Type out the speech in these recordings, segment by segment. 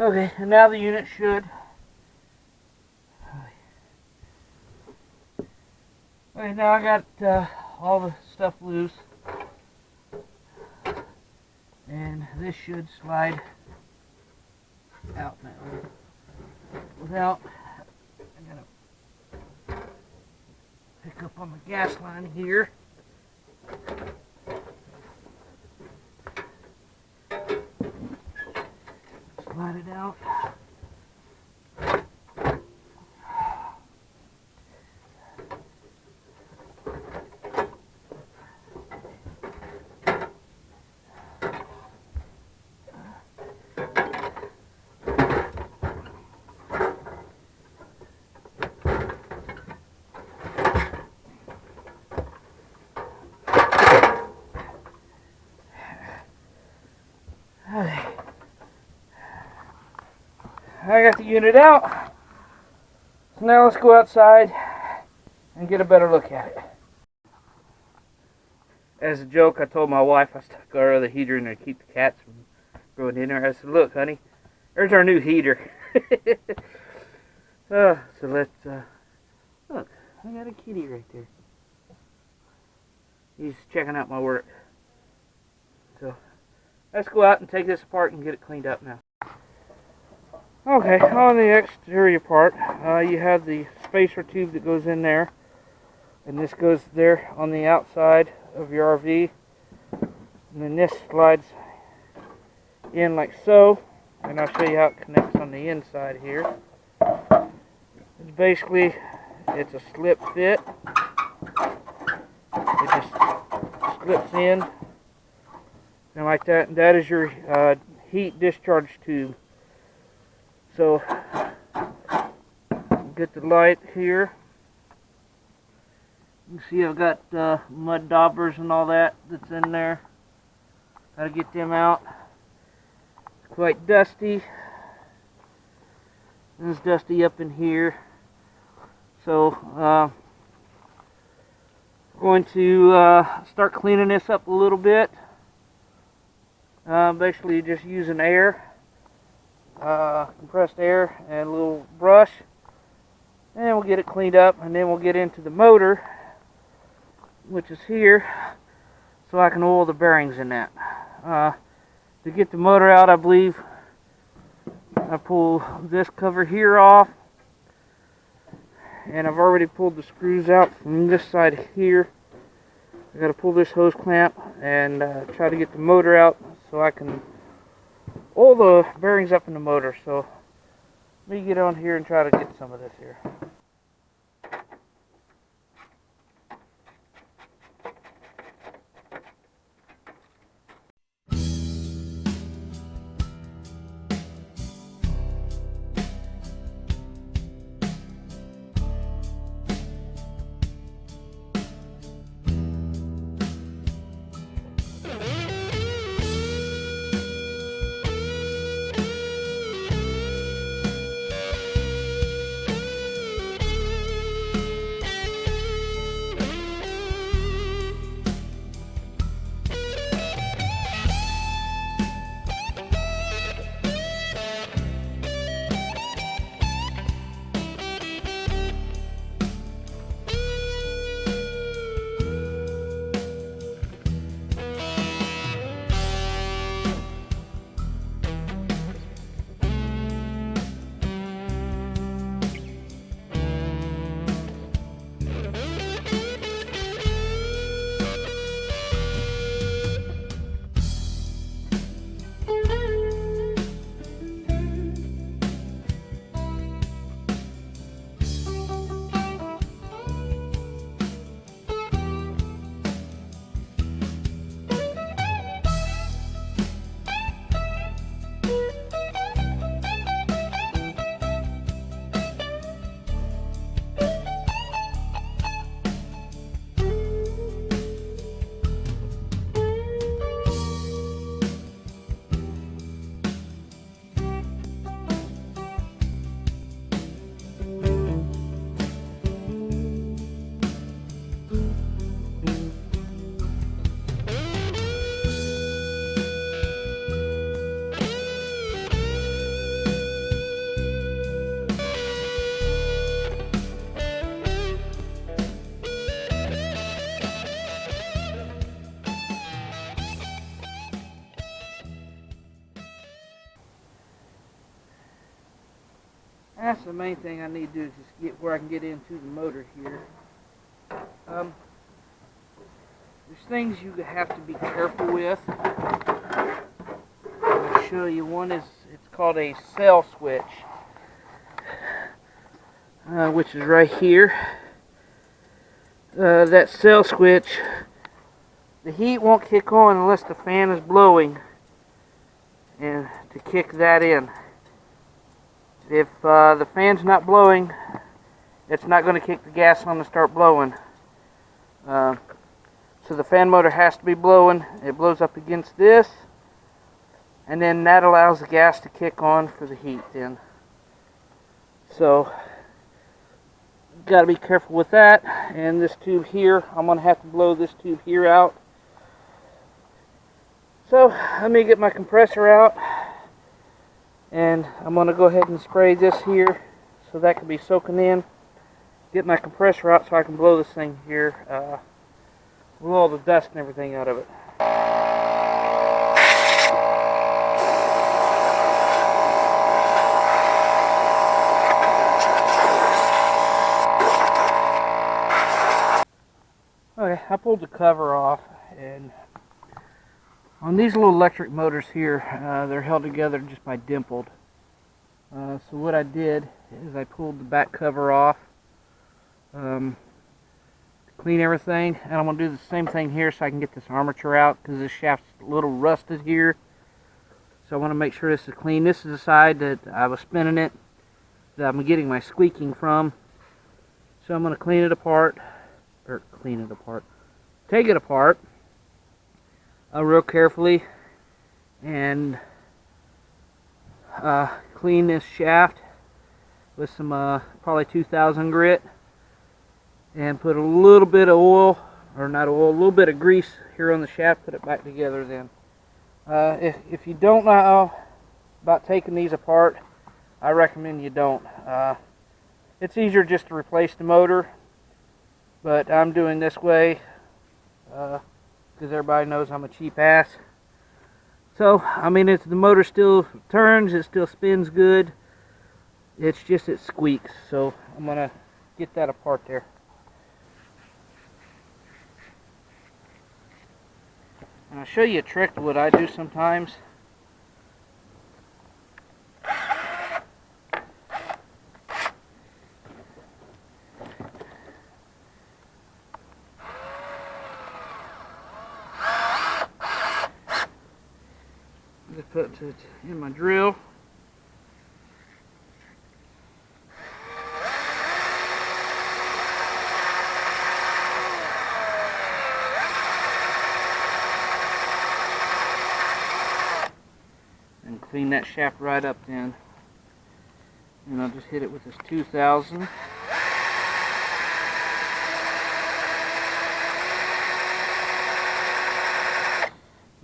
Okay, and now the unit should. Okay, now I got all the stuff loose, and this should slide out now. Without, I gotta pick up on the gas line here. Slide it out. I got the unit out, so now let's go outside and get a better look at it. As a joke, I told my wife I stuck our other heater in there to keep the cats from going in there. I said, look honey, there's our new heater. So let's, look, I got a kitty right there. He's checking out my work. So let's go out and take this apart and get it cleaned up now. Okay, on the exterior part, you have the spacer tube that goes in there, and this goes there on the outside of your RV, and then this slides in like so, and I'll show you how it connects on the inside here. It's basically, it's a slip fit. It just slips in, and like that, and that is your heat discharge tube. So, get the light here. You can see I've got mud daubers and all that that's in there. Gotta get them out. It's quite dusty. And it's dusty up in here. So, going to start cleaning this up a little bit. Basically just using air. Compressed air and a little brush, and we'll get it cleaned up, and then we'll get into the motor, which is here, so I can oil the bearings in that. To get the motor out, I believe I pull this cover here off, and I've already pulled the screws out from this side here. I got to pull this hose clamp and try to get the motor out so I can all the bearings up in the motor. So let me get on here and try to get some of this here. That's the main thing I need to do, is just get where I can get into the motor here. There's things you have to be careful with. I'll show you. One is, it's called a cell switch, which is right here. That cell switch, the heat won't kick on unless the fan is blowing, and to kick that in. If the fan's not blowing, it's not going to kick the gas on to start blowing. So the fan motor has to be blowing. It blows up against this, and then that allows the gas to kick on for the heat then. So got to be careful with that. And this tube here, I'm going to have to blow this tube here out. So let me get my compressor out, and I'm going to go ahead and spray this here so that can be soaking in. Get my compressor out so I can blow this thing here, blow all the dust and everything out of it. Okay, I pulled the cover off, and on these little electric motors here, they're held together just by dimpled. So what I did is I pulled the back cover off to clean everything, and I'm going to do the same thing here so I can get this armature out, because this shaft's a little rusted here. So I want to make sure this is clean. This is the side that I was spinning it, that I'm getting my squeaking from. So I'm going to clean it apart, take it apart real carefully, and clean this shaft with some probably 2000 grit, and put a little bit of oil, or not oil, a little bit of grease here on the shaft, put it back together then. If you don't know about taking these apart, I recommend you don't. It's easier just to replace the motor, but I'm doing this way because everybody knows I'm a cheap ass. So, I mean, the motor still turns, it still spins good. It's just it squeaks. So I'm gonna get that apart there. And I'll show you a trick to what I do sometimes. Just put it in my drill. And clean that shaft right up then. And I'll just hit it with this 2000.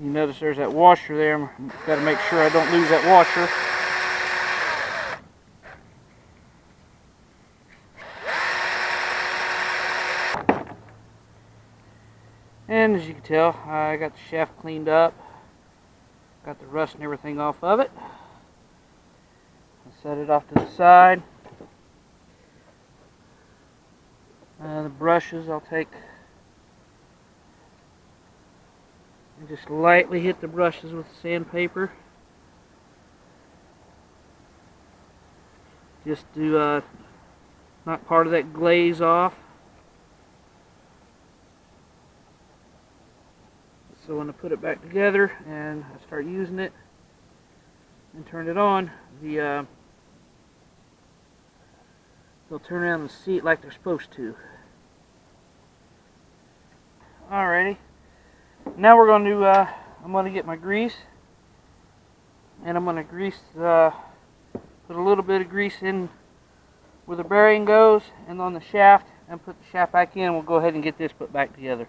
You notice there's that washer there. I've got to make sure I don't lose that washer. And as you can tell, I got the shaft cleaned up. Got the rust and everything off of it. I'll set it off to the side. The brushes I'll take and just lightly hit the brushes with sandpaper. Just to knock part of that glaze off. So when I put it back together and I start using it and turn it on, they'll turn around and see it like they're supposed to. Alrighty. Now we're going to, I'm going to get my grease, and I'm going to put a little bit of grease in where the bearing goes and on the shaft, and put the shaft back in. We'll go ahead and get this put back together.